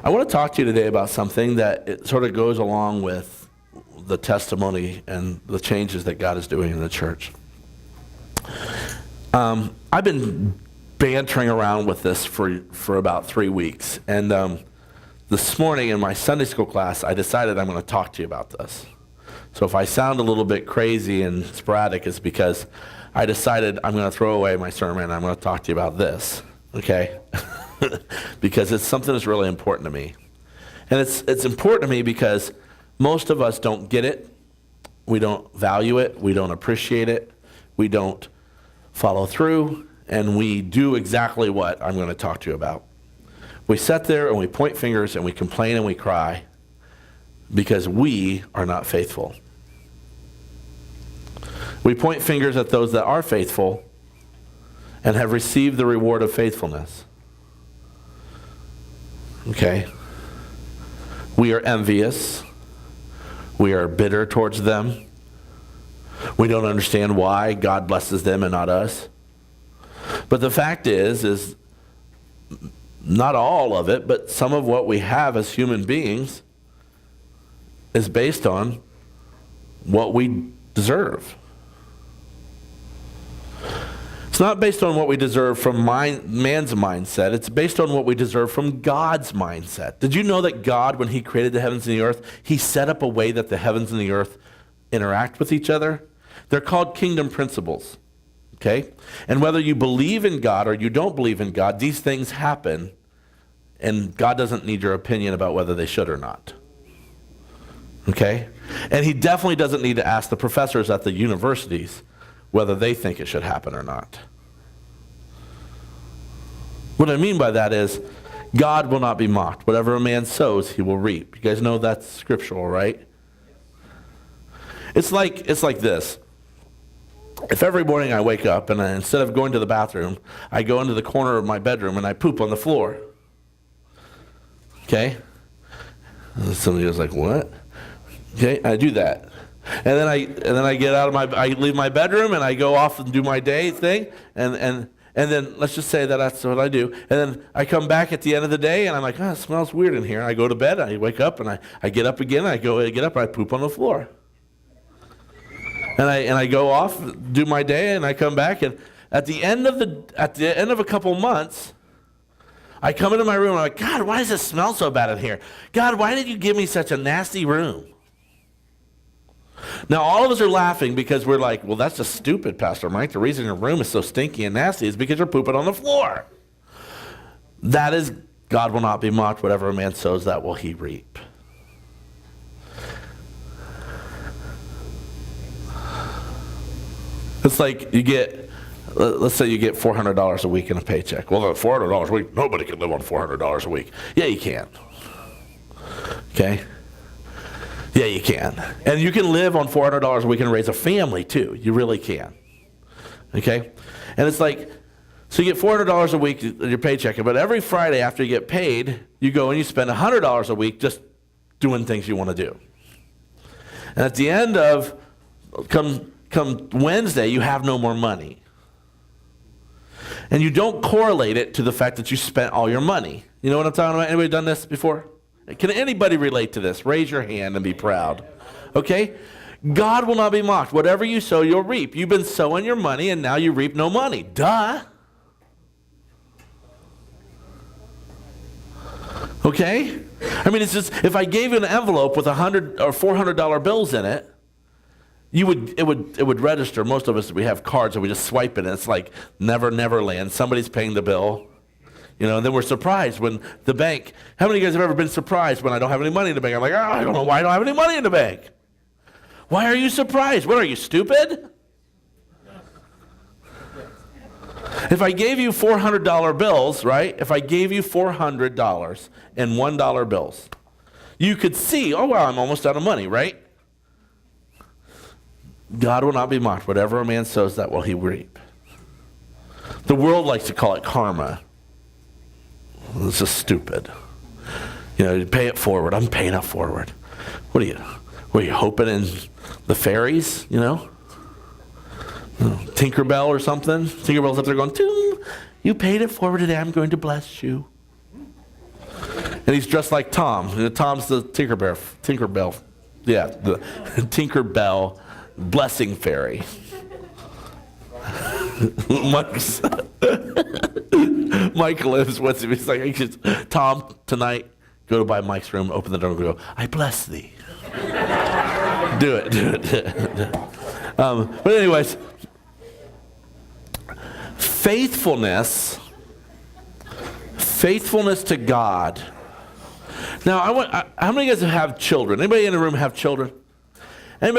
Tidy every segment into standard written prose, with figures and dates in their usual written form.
I want to talk to you today about something that it sort of goes along with the testimony and the changes that God is doing in the church. I've been bantering around with this for about 3 weeks, and this morning in my Sunday school class, I decided I'm going to talk to you about this. So if I sound a little bit crazy and sporadic, it's because I decided I'm going to throw away my sermon and I'm going to talk to you about this, okay? Because it's something that's really important to me. And it's important to me because most of us don't get it. We don't value it. We don't appreciate it. We don't follow through. And we do exactly what I'm going to talk to you about. We sit there and we point fingers and we complain and we cry because we are not faithful. We point fingers at those that are faithful and have received the reward of faithfulness. Okay? We are envious. We are bitter towards them. We don't understand why God blesses them and not us. But the fact is not all of it, but some of what we have as human beings is based on what we deserve. It's not based on what we deserve from man's mindset. It's based on what we deserve from God's mindset. Did you know that God, when he created the heavens and the earth, he set up a way that the heavens and the earth interact with each other? They're called kingdom principles, okay? And whether you believe in God or you don't believe in God, these things happen, and God doesn't need your opinion about whether they should or not, okay? And he definitely doesn't need to ask the professors at the universities whether they think it should happen or not. What I mean by that is, God will not be mocked. Whatever a man sows, he will reap. You guys know that's scriptural, right? It's like this. If every morning I wake up and instead of going to the bathroom, I go into the corner of my bedroom and I poop on the floor. Okay? And somebody was like, what? Okay, I do that. And then I get out of I leave my bedroom and I go off and do my day thing, and then let's just say that that's what I do. And then I come back at the end of the day and I'm like, it smells weird in here. I go to bed, I wake up and I get up again, I get up and I poop on the floor. And I go off, do my day, and I come back, and at the end of a couple months, I come into my room and I'm like, God, why does it smell so bad in here? God, why did you give me such a nasty room? Now, all of us are laughing because we're like, well, that's just stupid, Pastor Mike. The reason your room is so stinky and nasty is because you're pooping on the floor. That is, God will not be mocked. Whatever a man sows, that will he reap. It's like let's say you get $400 a week in a paycheck. Well, $400 a week, nobody can live on $400 a week. Yeah, you can. Okay? Yeah, you can. And you can live on $400 a week and raise a family, too. You really can. Okay? And it's like, so you get $400 a week in your paycheck, but every Friday after you get paid, you go and you spend $100 a week just doing things you want to do. And at the end of, come Wednesday, you have no more money. And you don't correlate it to the fact that you spent all your money. You know what I'm talking about? Anybody done this before? Can anybody relate to this? Raise your hand and be proud. Okay? God will not be mocked. Whatever you sow, you'll reap. You've been sowing your money, and now you reap no money. Duh. Okay? I mean, it's just, if I gave you an envelope with $100 or $400 bills in it, it would register. Most of us, we have cards and we just swipe it, and it's like never land. Somebody's paying the bill. You know, and then we're surprised when the bank, how many of you guys have ever been surprised when I don't have any money in the bank? I'm like, I don't know why I don't have any money in the bank. Why are you surprised? What, are you stupid? If I gave you $400 bills, right? If I gave you $400 in $1 bills, you could see, oh, wow, I'm almost out of money, right? God will not be mocked. Whatever a man sows, that will he reap. The world likes to call it karma. This is stupid. You know, you pay it forward. I'm paying it forward. What are you hoping in the fairies, you know? Tinkerbell or something? Tinkerbell's up there going, you paid it forward today. I'm going to bless you. And he's dressed like Tom. Tom's the Tinkerbell. Yeah, the Tinkerbell blessing fairy. Mike lives with him. He's like, Tom, tonight, go to by Mike's room, open the door, and go, I bless thee. Do it. But anyways, faithfulness to God. Now, how many of you guys have children? Anybody in the room have children? How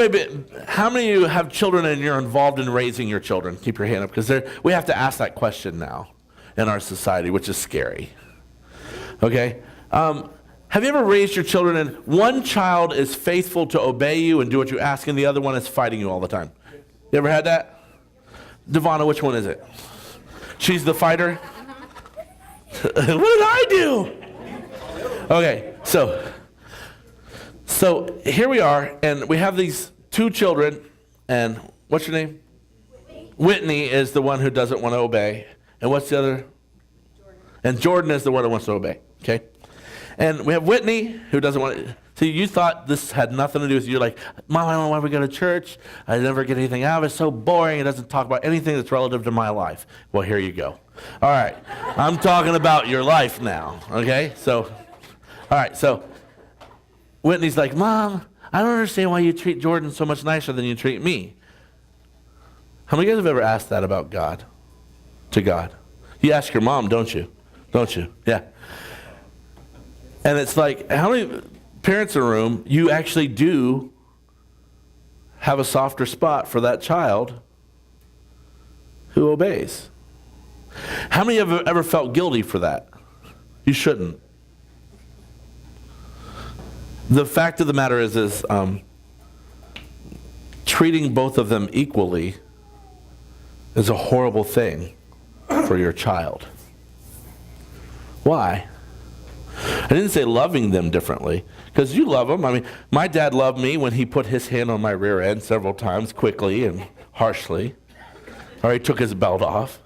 many of you have children and you're involved in raising your children? Keep your hand up, because we have to ask that question now in our society, which is scary. Okay? Have you ever raised your children and one child is faithful to obey you and do what you ask, and the other one is fighting you all the time? You ever had that? Devonna, which one is it? She's the fighter? What did I do? Okay, so here we are, and we have these two children, and what's your name? Whitney is the one who doesn't want to obey. And what's the other? Jordan. And Jordan is the one who wants to obey, okay? And we have Whitney, who doesn't want to. See, you thought this had nothing to do with you. You're like, Mom, I don't want to go to church. I never get anything out of it. It's so boring. It doesn't talk about anything that's relative to my life. Well, here you go. All right. I'm talking about your life now, okay? All right, so Whitney's like, Mom, I don't understand why you treat Jordan so much nicer than you treat me. How many of you guys have ever asked that about God? To God? You ask your mom, don't you? Don't you? Yeah. And it's like, how many parents in the room, you actually do have a softer spot for that child who obeys? How many of you have ever felt guilty for that? You shouldn't. The fact of the matter is treating both of them equally is a horrible thing for your child. Why? I didn't say loving them differently, because you love them. I mean, my dad loved me when he put his hand on my rear end several times quickly and harshly, or he took his belt off,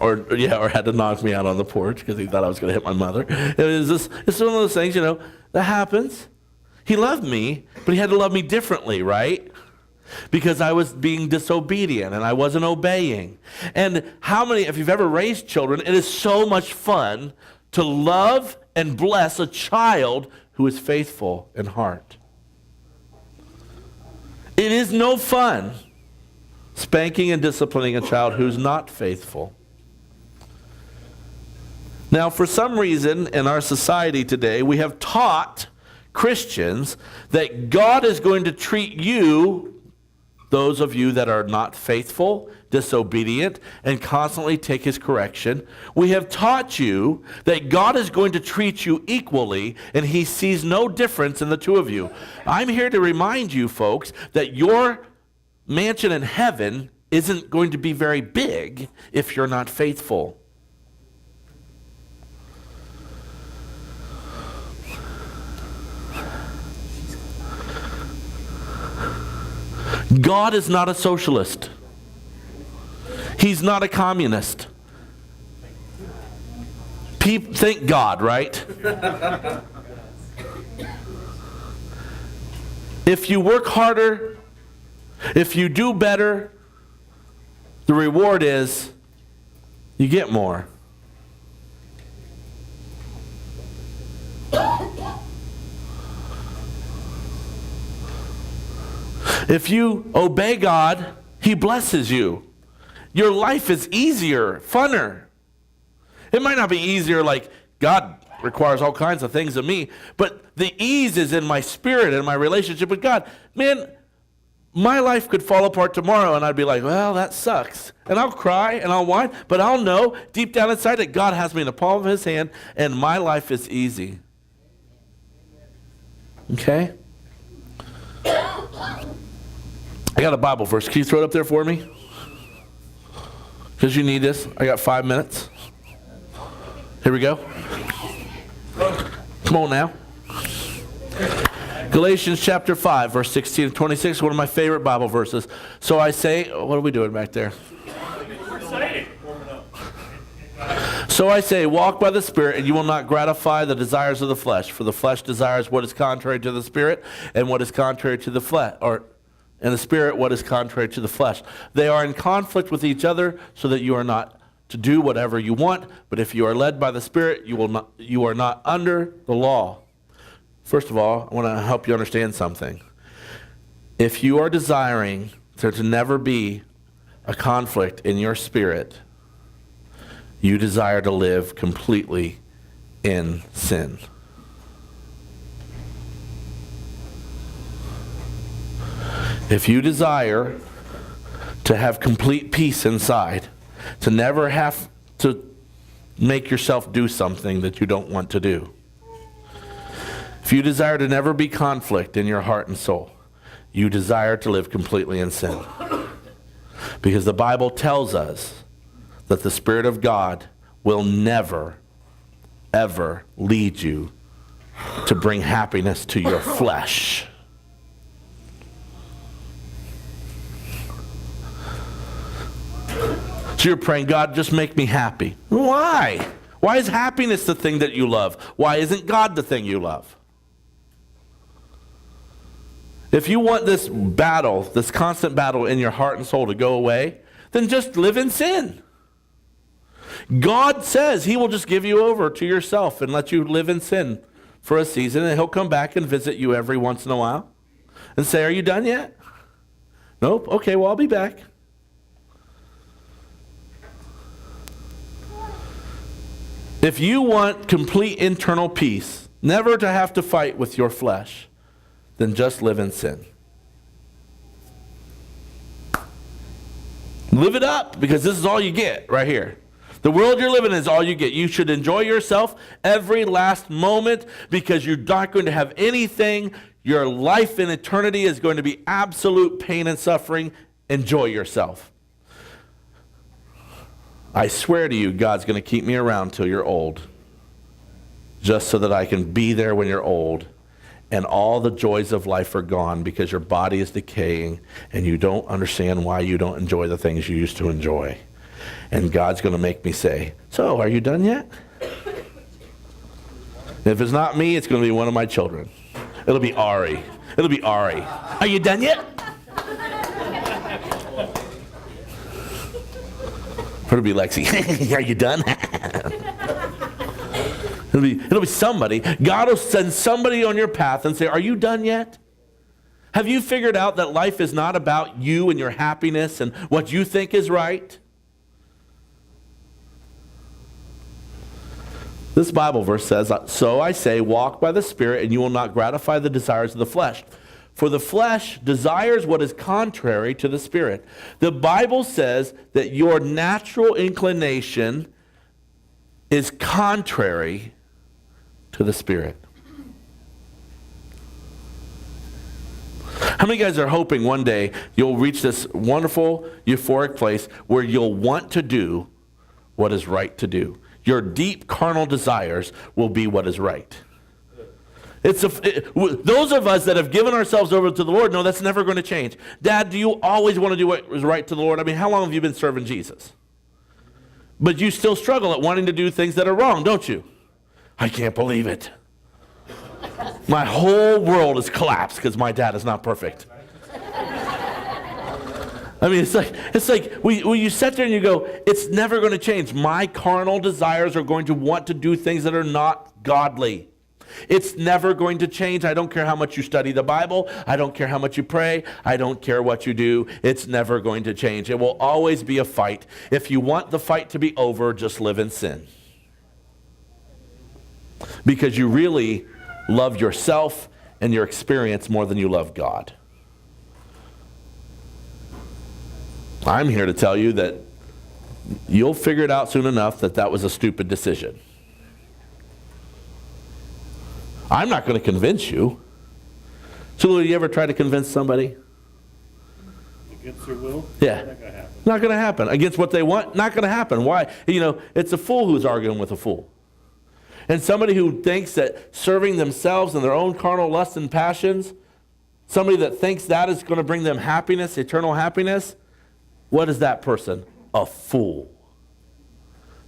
or had to knock me out on the porch because he thought I was going to hit my mother. It's one of those things, that happens. He loved me, but he had to love me differently, right? Because I was being disobedient and I wasn't obeying. And how many, if you've ever raised children, it is so much fun to love and bless a child who is faithful in heart. It is no fun spanking and disciplining a child who's not faithful. Now, for some reason in our society today, we have taught Christians that God is going to treat you, those of you that are not faithful, disobedient, and constantly take his correction. We have taught you that God is going to treat you equally, and he sees no difference in the two of you. I'm here to remind you, folks, that your mansion in heaven isn't going to be very big if you're not faithful. God is not a socialist. He's not a communist. Thank God, right? If you work harder, if you do better, the reward is you get more. If you obey God, he blesses you. Your life is easier, funner. It might not be easier like God requires all kinds of things of me, but the ease is in my spirit and my relationship with God. Man, my life could fall apart tomorrow and I'd be like, well, that sucks. And I'll cry and I'll whine, but I'll know deep down inside that God has me in the palm of his hand and my life is easy. Okay? I got a Bible verse. Can you throw it up there for me? Because you need this. I got 5 minutes. Here we go. Come on now. Galatians chapter 5, verse 16 and 26, one of my favorite Bible verses. So I say, what are we doing back there? So I say, walk by the Spirit, and you will not gratify the desires of the flesh. For the flesh desires what is contrary to the Spirit, and what is contrary to the flesh, and the Spirit what is contrary to the flesh. They are in conflict with each other, so that you are not to do whatever you want. But if you are led by the Spirit, you are not under the law. First of all, I want to help you understand something. If you are desiring there to never be a conflict in your spirit, you desire to live completely in sin. If you desire to have complete peace inside, to never have to make yourself do something that you don't want to do, if you desire to never be conflict in your heart and soul, you desire to live completely in sin. Because the Bible tells us that the Spirit of God will never, ever lead you to bring happiness to your flesh. So you're praying, God, just make me happy. Why? Why is happiness the thing that you love? Why isn't God the thing you love? If you want this battle, this constant battle in your heart and soul to go away, then just live in sin. God says he will just give you over to yourself and let you live in sin for a season, and he'll come back and visit you every once in a while and say, are you done yet? Nope. Okay, well, I'll be back. If you want complete internal peace, never to have to fight with your flesh, then just live in sin. Live it up, because this is all you get right here. The world you're living in is all you get. You should enjoy yourself every last moment, because you're not going to have anything. Your life in eternity is going to be absolute pain and suffering. Enjoy yourself. I swear to you, God's going to keep me around till you're old, just so that I can be there when you're old, and all the joys of life are gone because your body is decaying and you don't understand why you don't enjoy the things you used to enjoy. And God's going to make me say, so, are you done yet? If it's not me, it's going to be one of my children. It'll be Ari. It'll be Ari. Are you done yet? Or it'll be Lexi. Are you done? It'll be somebody. God will send somebody on your path and say, are you done yet? Have you figured out that life is not about you and your happiness and what you think is right? This Bible verse says, so I say, walk by the Spirit, and you will not gratify the desires of the flesh. For the flesh desires what is contrary to the Spirit. The Bible says that your natural inclination is contrary to the Spirit. How many guys are hoping one day you'll reach this wonderful, euphoric place where you'll want to do what is right to do? Your deep carnal desires will be what is right. Those of us that have given ourselves over to the Lord know that's never going to change. Dad, do you always want to do what is right to the Lord? I mean, how long have you been serving Jesus? But you still struggle at wanting to do things that are wrong, don't you? I can't believe it. My whole world has collapsed because my dad is not perfect. I mean, it's like when you sit there and you go, it's never going to change. My carnal desires are going to want to do things that are not godly. It's never going to change. I don't care how much you study the Bible. I don't care how much you pray. I don't care what you do. It's never going to change. It will always be a fight. If you want the fight to be over, just live in sin. Because you really love yourself and your experience more than you love God. I'm here to tell you that you'll figure it out soon enough that that was a stupid decision. I'm not going to convince you. So, Lou, you ever try to convince somebody? Against their will? Yeah. Not going to happen. Not going to happen. Against what they want? Not going to happen. Why? It's a fool who's arguing with a fool. And somebody who thinks that serving themselves and their own carnal lusts and passions, somebody that thinks that is going to bring them happiness, eternal happiness, what is that person? A fool.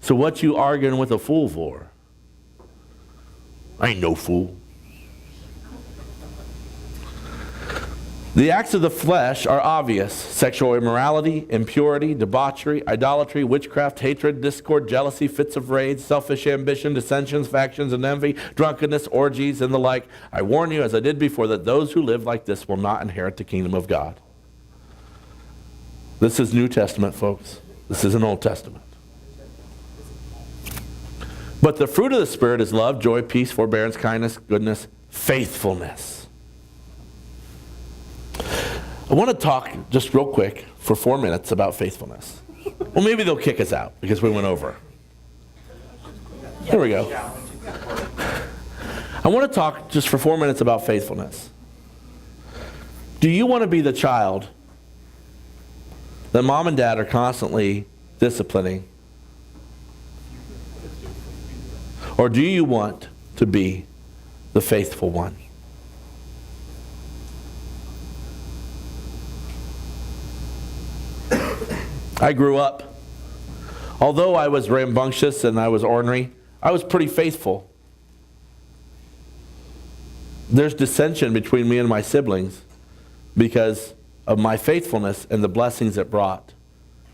So what you arguing with a fool for? I ain't no fool. The acts of the flesh are obvious: sexual immorality, impurity, debauchery, idolatry, witchcraft, hatred, discord, jealousy, fits of rage, selfish ambition, dissensions, factions, and envy, drunkenness, orgies, and the like. I warn you, as I did before, that those who live like this will not inherit the kingdom of God. This is New Testament, folks. This isn't Old Testament. But the fruit of the Spirit is love, joy, peace, forbearance, kindness, goodness, faithfulness. I want to talk just real quick for 4 minutes about faithfulness. Well, maybe they'll kick us out because we went over. Here we go. I want to talk just for 4 minutes about faithfulness. Do you want to be the child that mom and dad are constantly disciplining? Or do you want to be the faithful one? I grew up, although I was rambunctious and I was ornery, I was pretty faithful. There's dissension between me and my siblings because of my faithfulness and the blessings it brought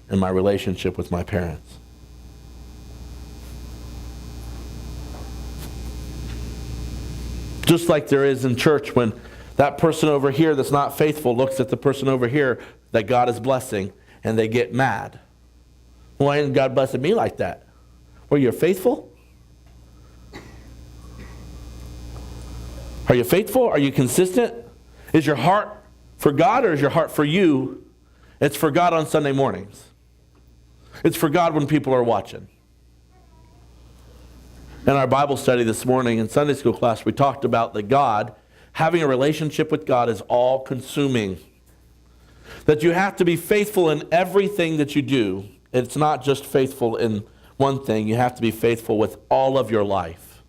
in my relationship with my parents. Just like there is in church when that person over here that's not faithful looks at the person over here that God is blessing and they get mad. Why isn't God blessing me like that? Well, you're faithful? Are you faithful? Are you consistent? Is your heart for God or is your heart for you? It's for God on Sunday mornings. It's for God when people are watching. In our Bible study this morning in Sunday school class, we talked about that God, having a relationship with God is all-consuming. That you have to be faithful in everything that you do. It's not just faithful in one thing. You have to be faithful with all of your life.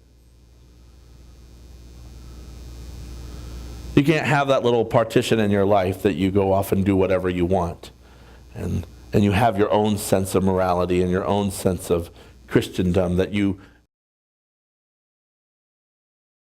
You can't have that little partition in your life that you go off and do whatever you want. And you have your own sense of morality and your own sense of Christendom that you